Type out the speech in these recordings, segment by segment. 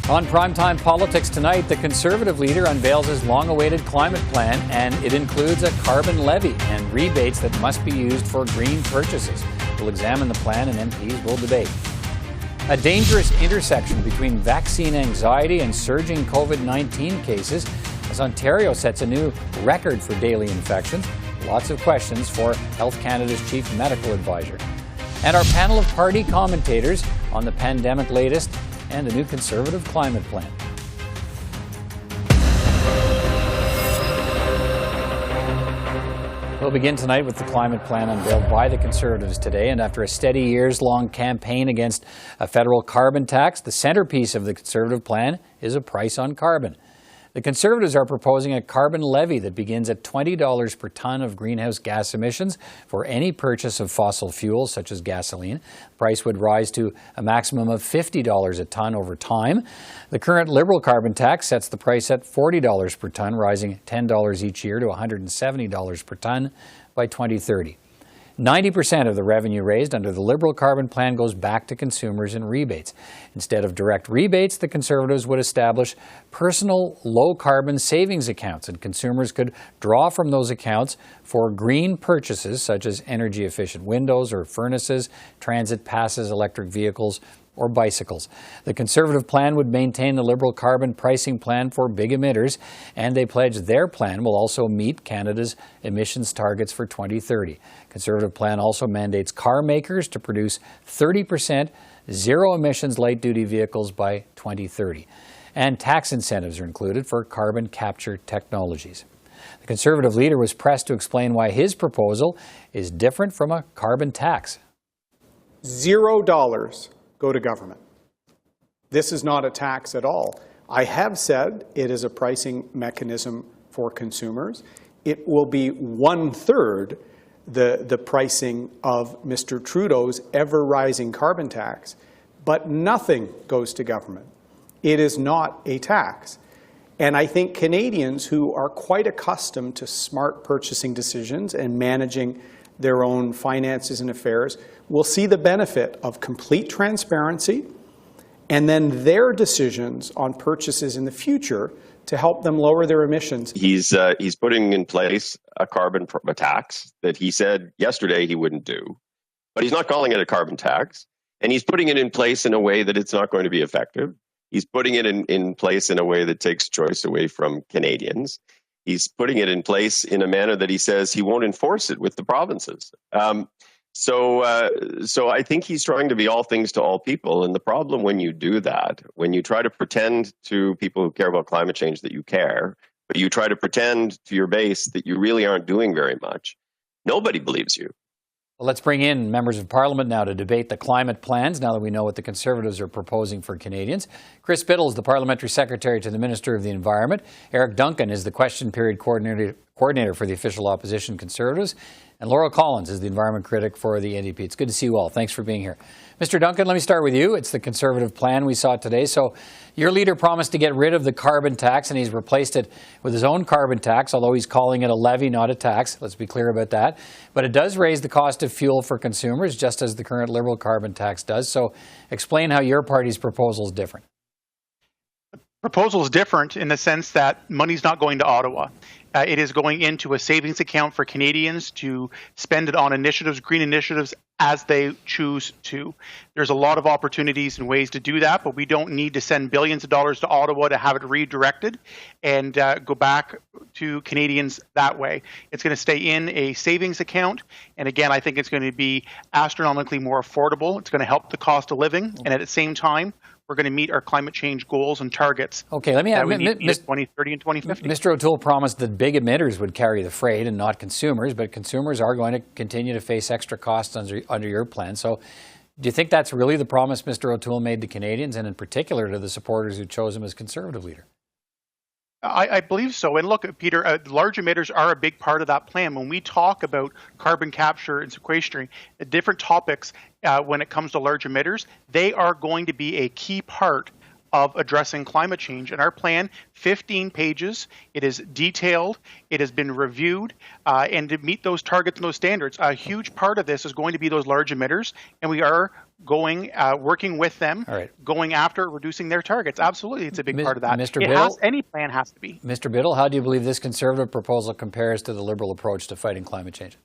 On PrimeTime Politics tonight, the Conservative leader unveils his long-awaited climate plan, and it includes a carbon levy and rebates that must be used for green purchases. We'll examine the plan and MPs will debate. A dangerous intersection between vaccine anxiety and surging COVID-19 cases as Ontario sets a new record for daily infections. Lots of questions for Health Canada's Chief Medical Advisor. And our panel of party commentators on the pandemic latest and the new Conservative climate plan. We'll begin tonight with the climate plan unveiled by the Conservatives today. And after a steady years-long campaign against a federal carbon tax, the centerpiece of the Conservative plan is a price on carbon. The Conservatives are proposing a carbon levy that begins at $20 per tonne of greenhouse gas emissions for any purchase of fossil fuels, such as gasoline. The price would rise to a maximum of $50 a tonne over time. The current Liberal carbon tax sets the price at $40 per tonne, rising $10 each year to $170 per tonne by 2030. 90% of the revenue raised under the Liberal carbon plan goes back to consumers in rebates. Instead of direct rebates, the Conservatives would establish personal low-carbon savings accounts, and consumers could draw from those accounts for green purchases such as energy-efficient windows or furnaces, transit passes, electric vehicles, or bicycles. The Conservative plan would maintain the Liberal carbon pricing plan for big emitters, and they pledge their plan will also meet Canada's emissions targets for 2030. Conservative plan also mandates car makers to produce 30% zero-emissions light-duty vehicles by 2030. And tax incentives are included for carbon capture technologies. The Conservative leader was pressed to explain why his proposal is different from a carbon tax. $0 go to government. This is not a tax at all. I have said it is a pricing mechanism for consumers. It will be 1/3 the pricing of Mr. Trudeau's ever-rising carbon tax, but nothing goes to government. It is not a tax. And I think Canadians who are quite accustomed to smart purchasing decisions and managing their own finances and affairs will see the benefit of complete transparency and then their decisions on purchases in the future to help them lower their emissions. He's putting in place a carbon tax that he said yesterday he wouldn't do, but he's not calling it a carbon tax, and he's putting it in place in a way that it's not going to be effective. He's putting it in place in a way that takes choice away from Canadians. He's putting it in place in a manner that he says he won't enforce it with the provinces. So I think he's trying to be all things to all people. And the problem when you do that, when you try to pretend to people who care about climate change that you care, but you try to pretend to your base that you really aren't doing very much, nobody believes you. Well, let's bring in members of Parliament now to debate the climate plans, now that we know what the Conservatives are proposing for Canadians. Chris Bittle is the Parliamentary Secretary to the Minister of the Environment. Eric Duncan is the Question Period Coordinator for the official opposition Conservatives. And Laurel Collins is the environment critic for the NDP. It's good to see you all. Thanks for being here. Mr. Duncan, let me start with you. It's the Conservative plan we saw today. So your leader promised to get rid of the carbon tax, and he's replaced it with his own carbon tax, although he's calling it a levy, not a tax. Let's be clear about that. But it does raise the cost of fuel for consumers, just as the current Liberal carbon tax does. So explain how your party's proposal is different. Proposal is different in the sense that money's not going to Ottawa. It is going into a savings account for Canadians to spend it on initiatives, green initiatives, as they choose to. There's a lot of opportunities and ways to do that, but we don't need to send billions of dollars to Ottawa to have it redirected and go back to Canadians that way. It's going to stay in a savings account. And again, I think it's going to be astronomically more affordable. It's going to help the cost of living. And at the same time, we're going to meet our climate change goals and targets. Okay, let me add, 2030 and 2050. Mr. O'Toole promised that big emitters would carry the freight and not consumers, but consumers are going to continue to face extra costs under your plan. So do you think that's really the promise Mr. O'Toole made to Canadians, and in particular to the supporters who chose him as Conservative leader? I believe so. And look, Peter, large emitters are a big part of that plan. When we talk about carbon capture and sequestration, different topics when it comes to large emitters, they are going to be a key part of addressing climate change. And our plan, 15 pages, it is detailed, it has been reviewed, and to meet those targets and those standards, a huge part of this is going to be those large emitters, and we are working with them, All right. going after reducing their targets. Absolutely, it's a big part of that. Mr. Bittle? Any plan has to be. Mr. Bittle, how do you believe this Conservative proposal compares to the Liberal approach to fighting climate change?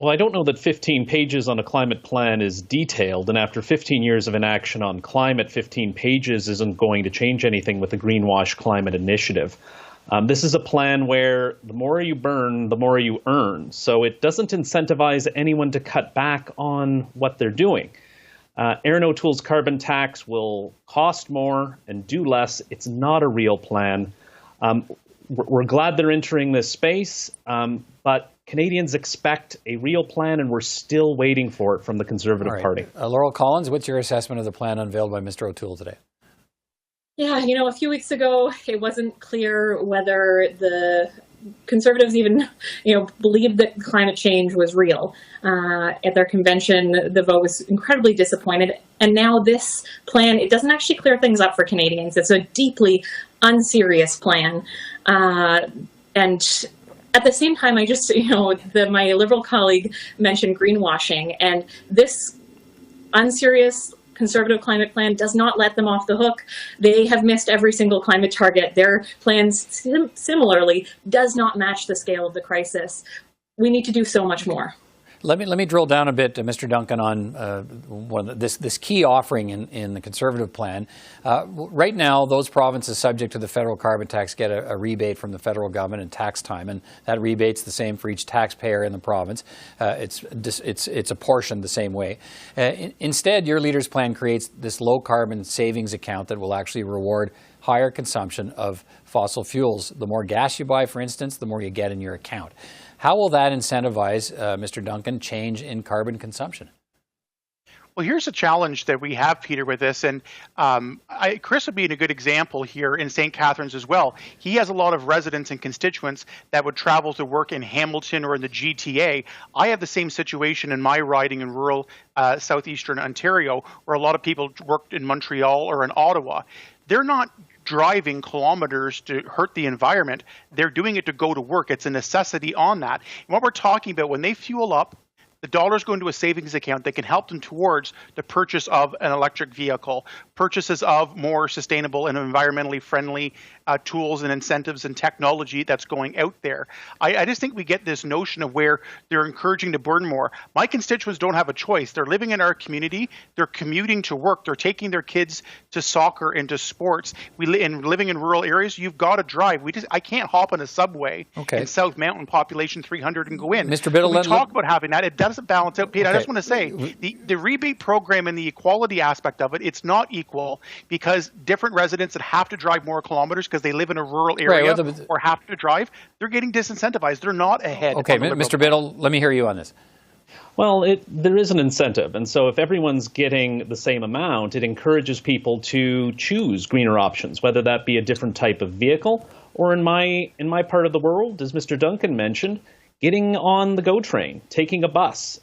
Well, I don't know that 15 pages on a climate plan is detailed, and after 15 years of inaction on climate, 15 pages isn't going to change anything with the Greenwash Climate Initiative. This is a plan where the more you burn, the more you earn. So it doesn't incentivize anyone to cut back on what they're doing. Erin O'Toole's carbon tax will cost more and do less. It's not a real plan. We're glad they're entering this space, but Canadians expect a real plan, and we're still waiting for it from the Conservative Party. Laurel Collins, what's your assessment of the plan unveiled by Mr. O'Toole today? Yeah, a few weeks ago, it wasn't clear whether the Conservatives even, believed that climate change was real. At their convention, the vote was incredibly disappointed. And now this plan, it doesn't actually clear things up for Canadians. It's a deeply unserious plan. And at the same time, I just, my Liberal colleague mentioned greenwashing, and this unserious Conservative climate plan does not let them off the hook. They have missed every single climate target. Their plan similarly does not match the scale of the crisis. We need to do so much more. Let me drill down a bit, Mr. Duncan, on this key offering in the Conservative plan. Right now, those provinces subject to the federal carbon tax get a rebate from the federal government in tax time, and that rebate's the same for each taxpayer in the province. It's apportioned the same way. Instead, your leader's plan creates this low-carbon savings account that will actually reward higher consumption of fossil fuels. The more gas you buy, for instance, the more you get in your account. How will that incentivize, Mr. Duncan, change in carbon consumption? Well, here's a challenge that we have, Peter, with this, and Chris would be a good example here in St. Catharines as well. He has a lot of residents and constituents that would travel to work in Hamilton or in the GTA. I have the same situation in my riding in rural southeastern Ontario, where a lot of people worked in Montreal or in Ottawa. They're not driving kilometers to hurt the environment. They're doing it to go to work. It's a necessity on that. And what we're talking about, when they fuel up, the dollars go into a savings account that can help them towards the purchase of an electric vehicle, purchases of more sustainable and environmentally friendly tools and incentives and technology that's going out there. I just think we get this notion of where they're encouraging to burn more. My constituents don't have a choice. They're living in our community. They're commuting to work. They're taking their kids to soccer and to sports. Living in rural areas, you've got to drive. I can't hop on a subway in South Mountain, population 300, and go in. Mr. Bittle, we talk about having that. It doesn't balance out, Pete. Okay. I just want to say the rebate program and the equality aspect of it, it's not equal, because different residents that have to drive more kilometers because they live in a rural area or have to drive, they're getting disincentivized. They're not ahead. Okay, Mr. Bittle, let me hear you on this. Well, there is an incentive. And so if everyone's getting the same amount, it encourages people to choose greener options, whether that be a different type of vehicle or in my part of the world, as Mr. Duncan mentioned, getting on the GO train, taking a bus,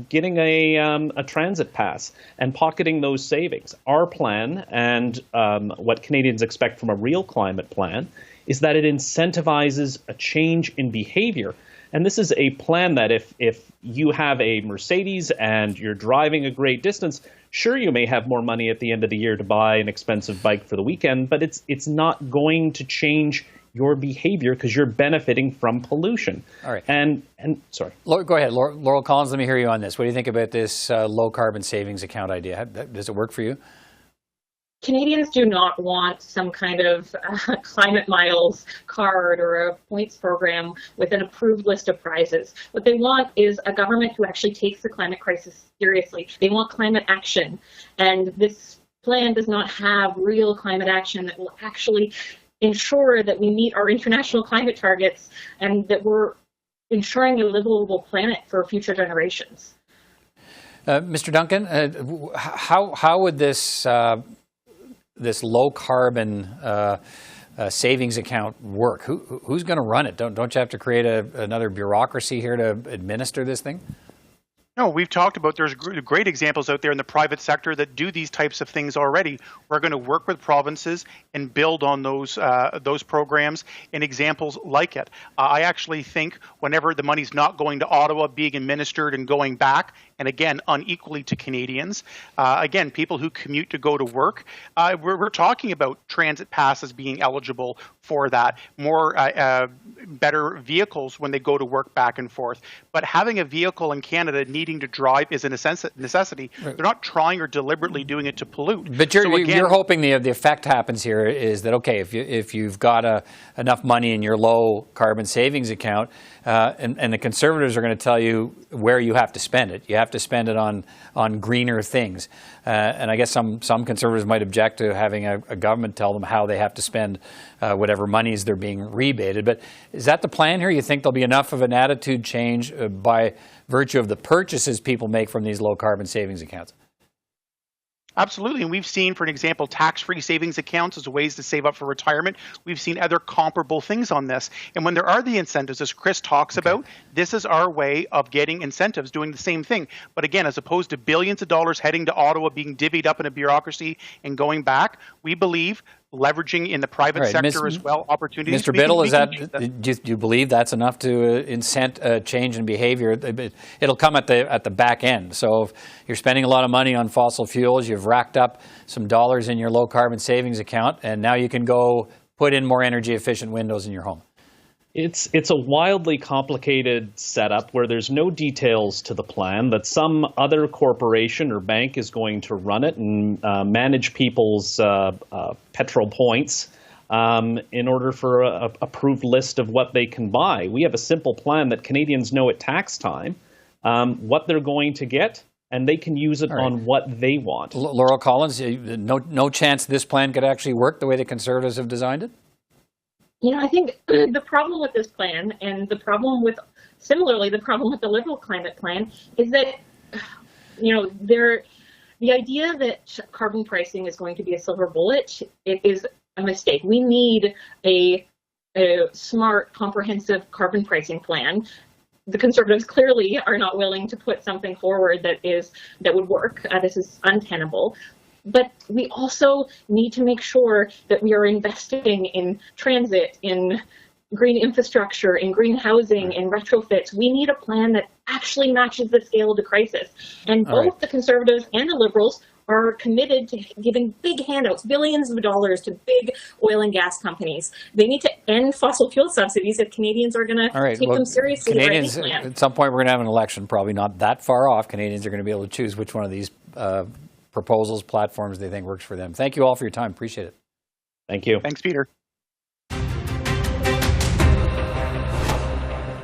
getting a transit pass, and pocketing those savings. Our plan, and what Canadians expect from a real climate plan, is that it incentivizes a change in behavior. And this is a plan that if you have a Mercedes and you're driving a great distance, sure, you may have more money at the end of the year to buy an expensive bike for the weekend, but it's not going to change your behavior because you're benefiting from pollution. All right. And sorry. Go ahead. Laurel Collins, let me hear you on this. What do you think about this low carbon savings account idea? Does it work for you? Canadians do not want some kind of climate miles card or a points program with an approved list of prizes. What they want is a government who actually takes the climate crisis seriously. They want climate action. And this plan does not have real climate action that will actually ensure that we meet our international climate targets and that we're ensuring a livable planet for future generations. Mr. Duncan, how would this low carbon savings account work? Who's going to run it? Don't you have to create another bureaucracy here to administer this thing? No, we've talked about there's great examples out there in the private sector that do these types of things already. We're going to work with provinces and build on those programs and examples like it. I actually think whenever the money's not going to Ottawa, being administered and going back and again, unequally to Canadians. Again, people who commute to go to work, we're talking about transit passes being eligible for that, more better vehicles when they go to work back and forth. But having a vehicle in Canada needing to drive is a necessity. Right. They're not trying or deliberately doing it to pollute. But you're hoping the effect happens here is that, okay, if you've got enough money in your low carbon savings account, and the Conservatives are going to tell you where you have to spend it. You have to spend it on greener things. And I guess some Conservatives might object to having a government tell them how they have to spend whatever monies they're being rebated. But is that the plan here? You think there'll be enough of an attitude change by virtue of the purchases people make from these low carbon savings accounts? Absolutely. And we've seen, for an example, tax-free savings accounts as ways to save up for retirement. We've seen other comparable things on this. And when there are the incentives, as Chris talks about, this is our way of getting incentives, doing the same thing. But again, as opposed to billions of dollars heading to Ottawa, being divvied up in a bureaucracy and going back, we believe leveraging in the private sector as well, opportunities. Mr. Bittle, do you believe that's enough to incent a change in behavior? It'll come at the back end. So if you're spending a lot of money on fossil fuels, you've racked up some dollars in your low carbon savings account, and now you can go put in more energy efficient windows in your home. It's a wildly complicated setup where there's no details to the plan, that some other corporation or bank is going to run it and manage people's petrol points in order for a approved list of what they can buy. We have a simple plan that Canadians know at tax time what they're going to get, and they can use it on what they want. Laurel Collins, no chance this plan could actually work the way the Conservatives have designed it? I think the problem with this plan, and similarly the problem with the Liberal climate plan, is that, the idea that carbon pricing is going to be a silver bullet, it is a mistake. We need a smart, comprehensive carbon pricing plan. The Conservatives clearly are not willing to put something forward that would work. This is untenable. But we also need to make sure that we are investing in transit, in green infrastructure, in green housing, in retrofits. We need a plan that actually matches the scale of the crisis. And both the Conservatives and the Liberals are committed to giving big handouts, billions of dollars to big oil and gas companies. They need to end fossil fuel subsidies if Canadians are going to take them seriously. Canadians, at some point, we're going to have an election, probably not that far off. Canadians are going to be able to choose which one of these proposals, platforms they think works for them. Thank you all for your time. Appreciate it. Thank you. Thanks, Peter.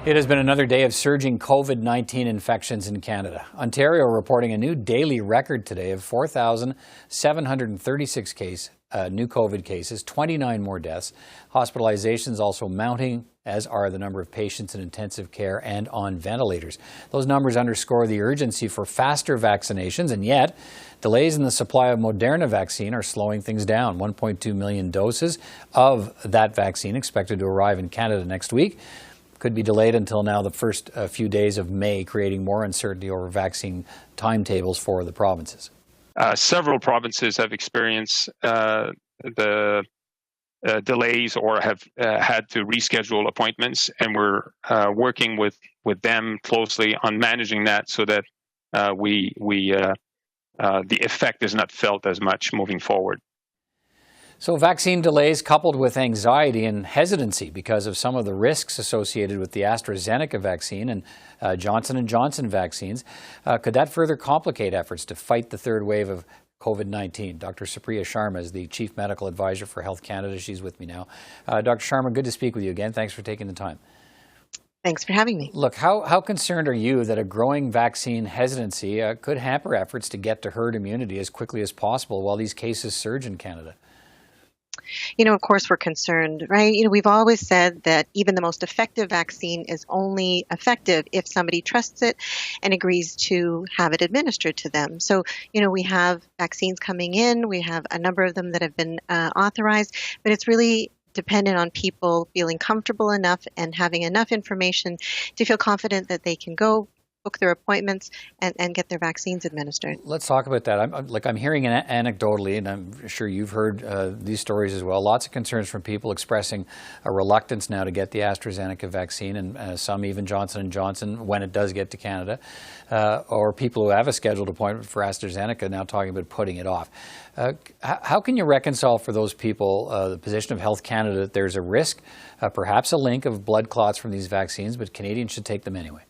It has been another day of surging COVID-19 infections in Canada. Ontario reporting a new daily record today of 4,736 new COVID cases, 29 more deaths. Hospitalizations also mounting, as are the number of patients in intensive care and on ventilators. Those numbers underscore the urgency for faster vaccinations, and yet delays in the supply of Moderna vaccine are slowing things down. 1.2 million doses of that vaccine expected to arrive in Canada next week. Could be delayed until now the first few days of May, creating more uncertainty over vaccine timetables for the provinces. Several provinces have experienced the delays or have had to reschedule appointments, and we're working with them closely on managing that so that the effect is not felt as much moving forward. So vaccine delays coupled with anxiety and hesitancy because of some of the risks associated with the AstraZeneca vaccine and Johnson & Johnson vaccines, could that further complicate efforts to fight the third wave of COVID-19? Dr. Supriya Sharma is the Chief Medical Advisor for Health Canada. She's with me now. Dr. Sharma, good to speak with you again. Thanks for taking the time. Thanks for having me. Look, how concerned are you that a growing vaccine hesitancy could hamper efforts to get to herd immunity as quickly as possible while these cases surge in Canada? Of course, we're concerned, right? We've always said that even the most effective vaccine is only effective if somebody trusts it and agrees to have it administered to them. So, we have vaccines coming in. We have a number of them that have been authorized, but it's really dependent on people feeling comfortable enough and having enough information to feel confident that they can go book their appointments, and get their vaccines administered. Let's talk about that. I'm hearing anecdotally, and I'm sure you've heard these stories as well, lots of concerns from people expressing a reluctance now to get the AstraZeneca vaccine, and some even Johnson & Johnson when it does get to Canada, or people who have a scheduled appointment for AstraZeneca now talking about putting it off. How can you reconcile for those people the position of Health Canada that there's a risk, perhaps a link of blood clots from these vaccines, but Canadians should take them anyway?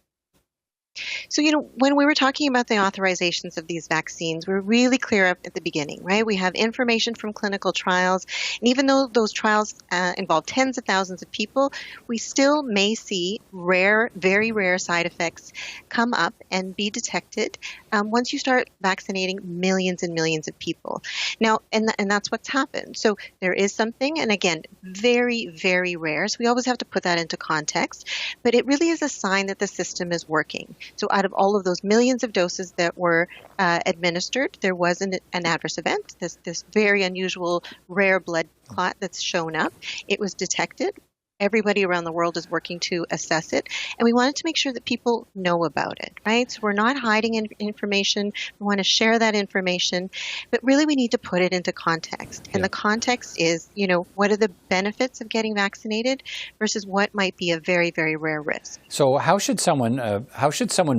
So, when we were talking about the authorizations of these vaccines, we're really clear up at the beginning, right? We have information from clinical trials. And even though those trials involve tens of thousands of people, we still may see rare, very rare side effects come up and be detected once you start vaccinating millions and millions of people. Now, and that's what's happened. So there is something, and again, very, very rare. So we always have to put that into context. But it really is a sign that the system is working. So out of all of those millions of doses that were administered, there was an adverse event, this very unusual rare blood clot that's shown up. It was detected. Everybody around the world is working to assess it. And we wanted to make sure that people know about it, right? So we're not hiding information. We want to share that information. But really, we need to put it into context. And the context is, what are the benefits of getting vaccinated versus what might be a very, very rare risk. So how should someone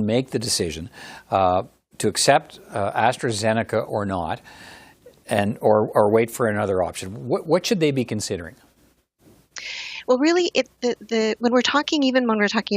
make the decision to accept AstraZeneca or not, or wait for another option? What should they be considering? Well, really, when we're talking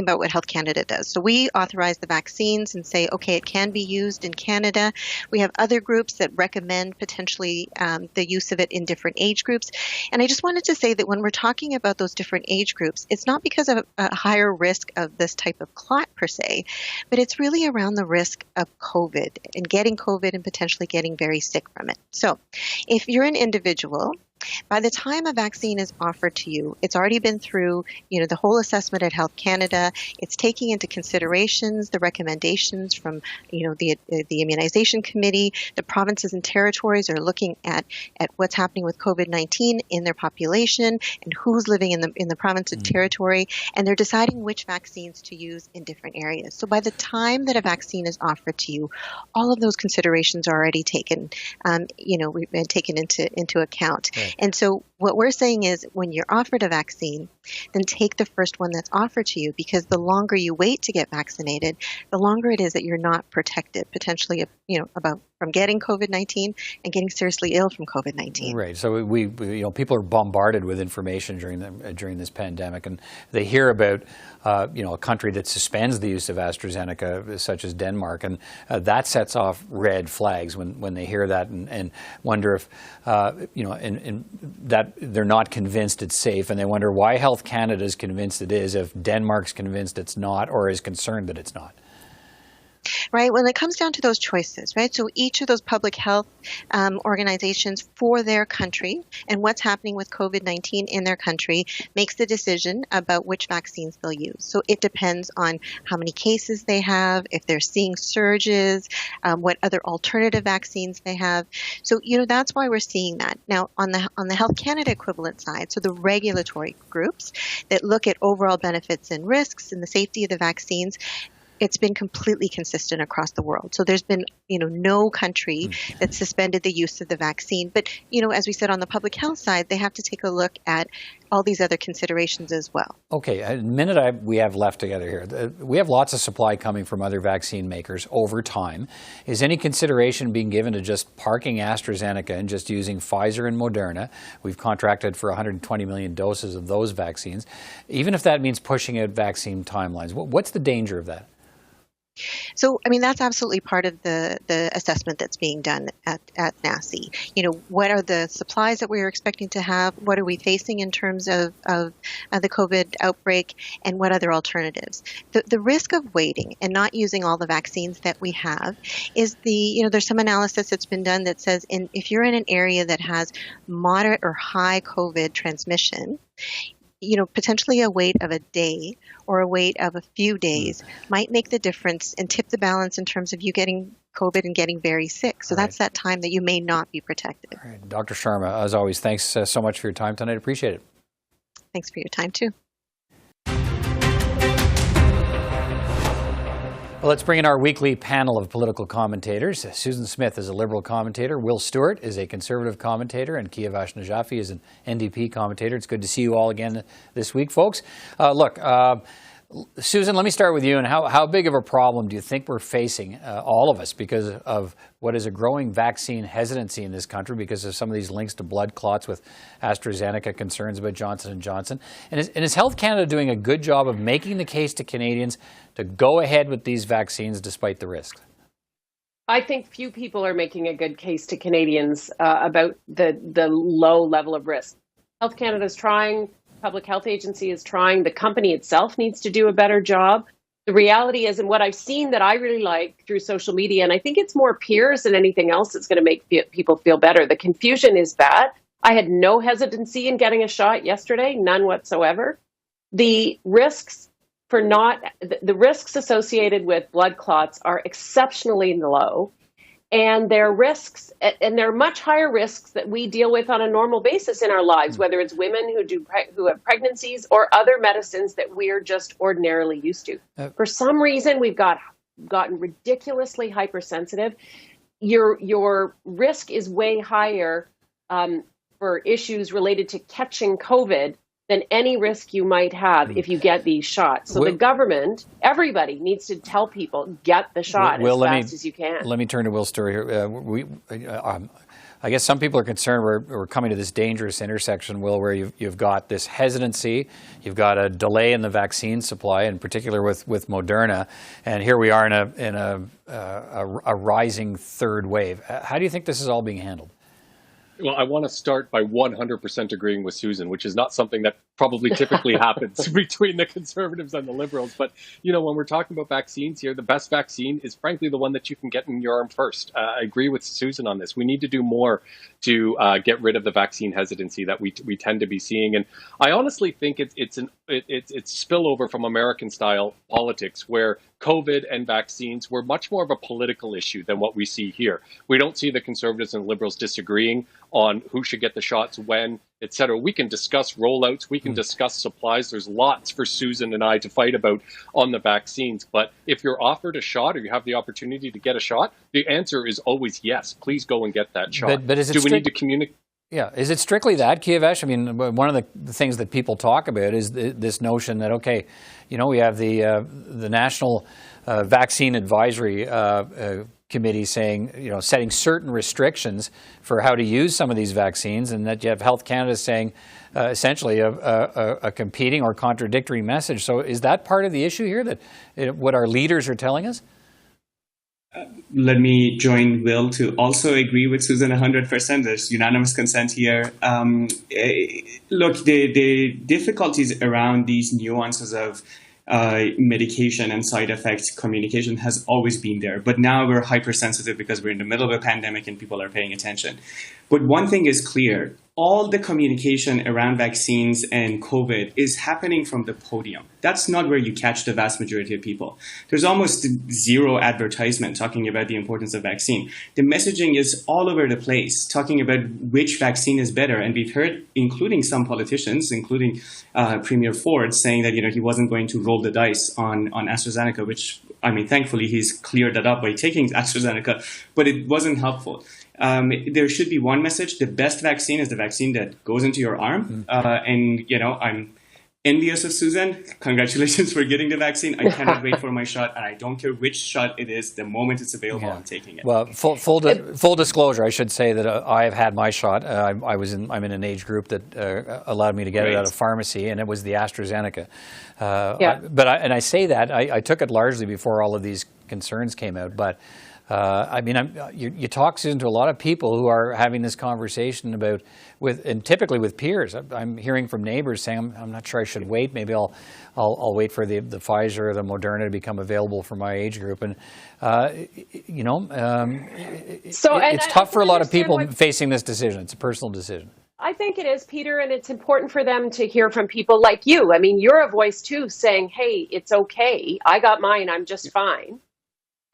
about what Health Canada does, so we authorize the vaccines and say, okay, it can be used in Canada. We have other groups that recommend potentially the use of it in different age groups. And I just wanted to say that when we're talking about those different age groups, it's not because of a higher risk of this type of clot per se, but it's really around the risk of COVID and getting COVID and potentially getting very sick from it. So if you're an individual, by the time a vaccine is offered to you, it's already been through, the whole assessment at Health Canada. It's taking into considerations the recommendations from, the immunization committee. The provinces and territories are looking at what's happening with COVID-19 in their population and who's living in the province and territory, and they're deciding which vaccines to use in different areas. So by the time that a vaccine is offered to you, all of those considerations are already taken, we've been taken into account. Right. And so what we're saying is when you're offered a vaccine, then take the first one that's offered to you, because the longer you wait to get vaccinated, the longer it is that you're not protected, potentially, from getting COVID-19 and getting seriously ill from COVID-19. Right. So we people are bombarded with information during this pandemic, and they hear about a country that suspends the use of AstraZeneca, such as Denmark, and that sets off red flags when they hear that and wonder if and that they're not convinced it's safe, and they wonder why Health Canada is convinced it is if Denmark's convinced it's not, or is concerned that it's not. Right. When it comes down to those choices, right? So each of those public health organizations for their country and what's happening with COVID-19 in their country makes the decision about which vaccines they'll use. So it depends on how many cases they have, if they're seeing surges, what other alternative vaccines they have. So, that's why we're seeing that. Now, on the Health Canada equivalent side, so the regulatory groups that look at overall benefits and risks and the safety of the vaccines, it's been completely consistent across the world. So there's been, no country that suspended the use of the vaccine. But, as we said on the public health side, they have to take a look at all these other considerations as well. Okay, a minute we have left together here. We have lots of supply coming from other vaccine makers over time. Is any consideration being given to just parking AstraZeneca and just using Pfizer and Moderna? We've contracted for 120 million doses of those vaccines, even if that means pushing out vaccine timelines. What's the danger of that? So, that's absolutely part of the assessment that's being done at NACI. What are the supplies that we're expecting to have? What are we facing in terms of the COVID outbreak? And what other alternatives? The risk of waiting and not using all the vaccines that we have is there's some analysis that's been done that says if you're in an area that has moderate or high COVID transmission, potentially a wait of a day or a wait of a few days might make the difference and tip the balance in terms of you getting COVID and getting very sick. So that's that time that you may not be protected. All right. Dr. Sharma, as always, thanks so much for your time tonight. Appreciate it. Thanks for your time, too. Well, let's bring in our weekly panel of political commentators. Susan Smith is a Liberal commentator. Will Stewart is a Conservative commentator. And Kiavash Najafi is an NDP commentator. It's good to see you all again this week, folks. Susan, let me start with you. And how big of a problem do you think we're facing, all of us, because of what is a growing vaccine hesitancy in this country because of some of these links to blood clots with AstraZeneca, concerns about Johnson & Johnson? And is Health Canada doing a good job of making the case to Canadians to go ahead with these vaccines despite the risks? I think few people are making a good case to Canadians about the low level of risk. Health Canada is trying. Public Health Agency is trying. The company itself needs to do a better job. The reality is, and what I've seen that I really like through social media, and I think it's more peers than anything else that's going to make people feel better. The confusion is bad. I had no hesitancy in getting a shot yesterday, none whatsoever. The risks associated with blood clots are exceptionally low. And there are risks, and there are much higher risks that we deal with on a normal basis in our lives, whether it's women who have pregnancies or other medicines that we're just ordinarily used to. For some reason, we've gotten ridiculously hypersensitive. Your risk is way higher for issues related to catching COVID than any risk you might have if you get these shots. So the government, everybody needs to tell people, get the shot as fast as you can. Let me turn to Will Stewart here. I guess some people are concerned we're coming to this dangerous intersection, Will, where you've got this hesitancy, you've got a delay in the vaccine supply, in particular with Moderna, and here we are in a rising third wave. How do you think this is all being handled? Well, I want to start by 100% agreeing with Susan, which is not something that probably typically happens between the Conservatives and the Liberals. But, when we're talking about vaccines here, the best vaccine is frankly the one that you can get in your arm first. I agree with Susan on this. We need to do more to get rid of the vaccine hesitancy that we tend to be seeing. And I honestly think it's spillover from American-style politics, where COVID and vaccines were much more of a political issue than what we see here. We don't see the Conservatives and Liberals disagreeing on who should get the shots, when, et cetera. We can discuss rollouts. We can discuss supplies. There's lots for Susan and I to fight about on the vaccines. But if you're offered a shot or you have the opportunity to get a shot, the answer is always yes. Please go and get that shot. But is it Do we need to communicate? Yeah. Is it strictly that, Kiavash? I mean, one of the things that people talk about is this notion that, okay, we have the National Vaccine Advisory Committee saying, setting certain restrictions for how to use some of these vaccines, and that you have Health Canada saying essentially a competing or contradictory message. So is that part of the issue here, that what our leaders are telling us? Let me join Will to also agree with Susan 100%. There's unanimous consent here. Look, the difficulties around these nuances of medication and side effects communication has always been there. But now we're hypersensitive because we're in the middle of a pandemic and people are paying attention. But one thing is clear. All the communication around vaccines and COVID is happening from the podium. That's not where you catch the vast majority of people. There's almost zero advertisement talking about the importance of vaccine. The messaging is all over the place, talking about which vaccine is better. And we've heard, including some politicians, including Premier Ford, saying that he wasn't going to roll the dice on AstraZeneca, which, thankfully he's cleared that up by taking AstraZeneca, but it wasn't helpful. There should be one message. The best vaccine is the vaccine that goes into your arm. I'm envious of Susan. Congratulations for getting the vaccine. I cannot wait for my shot, and I don't care which shot it is. The moment it's available, I'm taking it. Well, full disclosure, I should say that I have had my shot. I'm in an age group that allowed me to get it at a pharmacy, and it was the AstraZeneca. I say that I took it largely before all of these concerns came out, but. You talk, Susan, to a lot of people who are having this conversation and typically with peers. I'm hearing from neighbors saying, I'm not sure I should wait. Maybe I'll wait for the Pfizer or the Moderna to become available for my age group. And it's tough for a lot of people facing this decision. It's a personal decision. I think it is, Peter, and it's important for them to hear from people like you. You're a voice too, saying, "Hey, it's okay. I got mine. I'm just fine."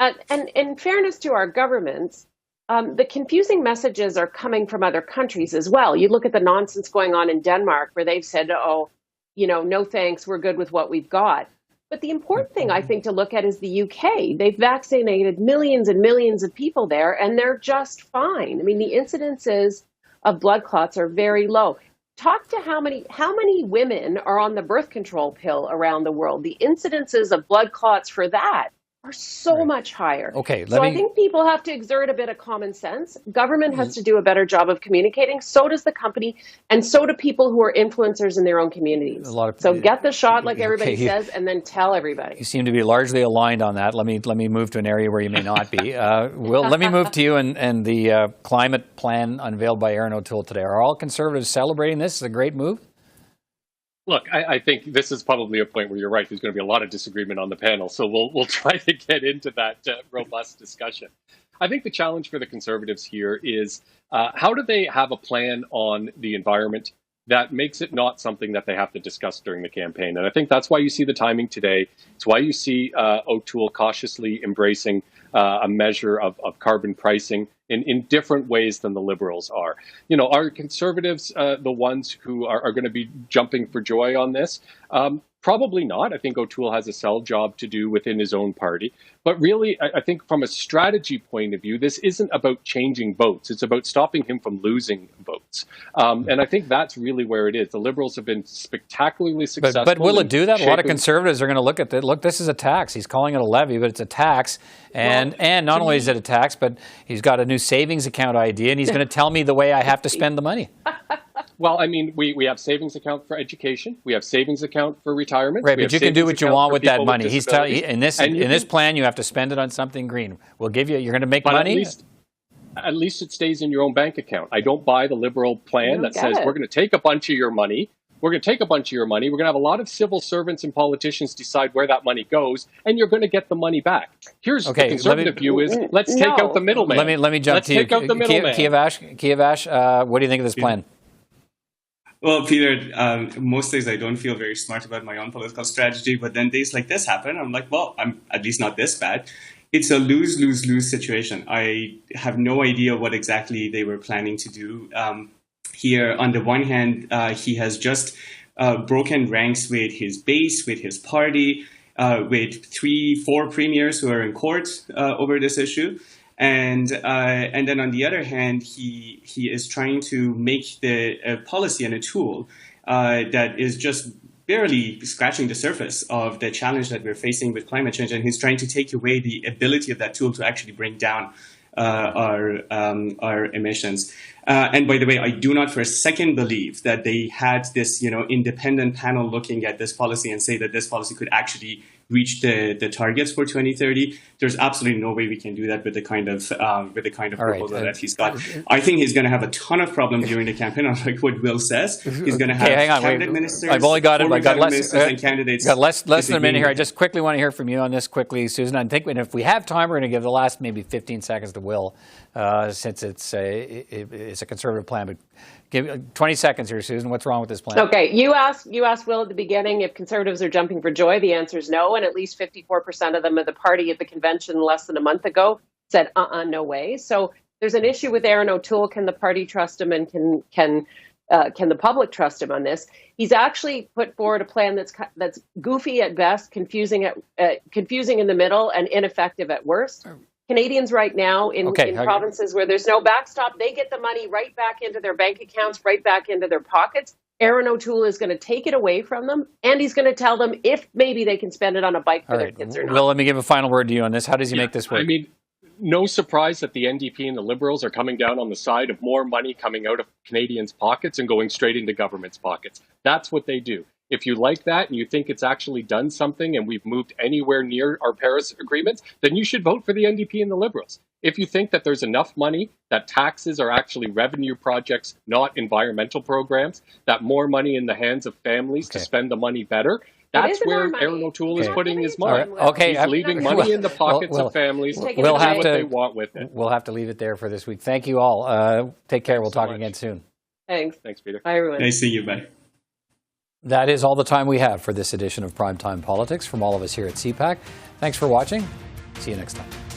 And in fairness to our governments, the confusing messages are coming from other countries as well. You look at the nonsense going on in Denmark, where they've said, no thanks, we're good with what we've got. But the important thing, I think, to look at is the UK. They've vaccinated millions and millions of people there, and they're just fine. I mean, the incidences of blood clots are very low. Talk to how many women are on the birth control pill around the world. The incidences of blood clots for that are so much higher. Okay, I think people have to exert a bit of common sense. Government has to do a better job of communicating. So does the company, and so do people who are influencers in their own communities. So get the shot, like everybody says, and then tell everybody. You seem to be largely aligned on that. Let me move to an area where you may not be. Will, let me move to you and the climate plan unveiled by Erin O'Toole today. Are all Conservatives celebrating this? Is a great move? Look, I think this is probably a point where you're right. There's going to be a lot of disagreement on the panel, so we'll try to get into that robust discussion. I think the challenge for the Conservatives here is how do they have a plan on the environment that makes it not something that they have to discuss during the campaign? And I think that's why you see the timing today. It's why you see O'Toole cautiously embracing a measure of carbon pricing in different ways than the Liberals are. You know, are Conservatives the ones who are going to be jumping for joy on this? Probably not. I think O'Toole has a sell job to do within his own party. But really, I think from a strategy point of view, this isn't about changing votes. It's about stopping him from losing votes. And I think that's really where it is. The Liberals have been spectacularly successful. But will it do that? A lot of Conservatives are going to look at it. Look, this is a tax. He's calling it a levy, but it's a tax. And not only is it a tax, but he's got a new savings account idea, and he's going to tell me the way I have to spend the money. Well, I mean, we have savings account for education. We have savings account for retirement. Right, but you can do what you want with that money. He's telling in this plan, you have to spend it on something green. We'll give you. You're going to make money. At least it stays in your own bank account. I don't buy the Liberal plan that says we're going to take a bunch of your money. We're going to take a bunch of your money. We're going to have a lot of civil servants and politicians decide where that money goes, and you're going to get the money back. Here's the Conservative view is let's take out the middleman. Let me jump to you. Kiavash, what do you think of this plan? Well, Peter, most days I don't feel very smart about my own political strategy, but then days like this happen. I'm like, well, I'm at least not this bad. It's a lose-lose-lose situation. I have no idea what exactly they were planning to do here. On the one hand, he has just broken ranks with his base, with his party, with 3-4 premiers who are in court over this issue. And then on the other hand, he is trying to make the policy and a tool that is just barely scratching the surface of the challenge that we're facing with climate change. And he's trying to take away the ability of that tool to actually bring down our emissions. And by the way, I do not for a second believe that they had this, independent panel looking at this policy and say that this policy could actually reach the targets for 2030. There's absolutely no way we can do that with the kind of proposal that he's got. I think he's going to have a ton of problems during the campaign. Like what Will says, he's going to have cabinet ministers. I've only got less and candidates. Got less than a minute here. I just quickly want to hear from you on this quickly, Susan. I'm thinking if we have time, we're going to give the last maybe 15 seconds to Will, since it's a Conservative plan. But give 20 seconds here, Susan. What's wrong with this plan? Okay, you asked Will at the beginning if Conservatives are jumping for joy. The answer is no, and at least 54% of them at the party at the convention less than a month ago said, no way. So there's an issue with Erin O'Toole. Can the party trust him, and can the public trust him on this? He's actually put forward a plan that's goofy at best, confusing in the middle, and ineffective at worst. Canadians right now in provinces where there's no backstop, they get the money right back into their bank accounts, right back into their pockets. Erin O'Toole is going to take it away from them, and he's going to tell them if maybe they can spend it on a bike for their kids or not. Will, let me give a final word to you on this. How does he make this work? I mean, no surprise that the NDP and the Liberals are coming down on the side of more money coming out of Canadians' pockets and going straight into government's pockets. That's what they do. If you like that and you think it's actually done something and we've moved anywhere near our Paris agreements, then you should vote for the NDP and the Liberals. If you think that there's enough money, that taxes are actually revenue projects, not environmental programs, that more money in the hands of families to spend the money better, that's where Erin O'Toole is putting his money. He's leaving money in the pockets of families to do what they want with it. We'll have to leave it there for this week. Thank you all. Take care. We'll talk again soon. Thanks. Thanks, Peter. Bye, everyone. Nice seeing you. Bye. That is all the time we have for this edition of Primetime Politics from all of us here at CPAC. Thanks for watching. See you next time.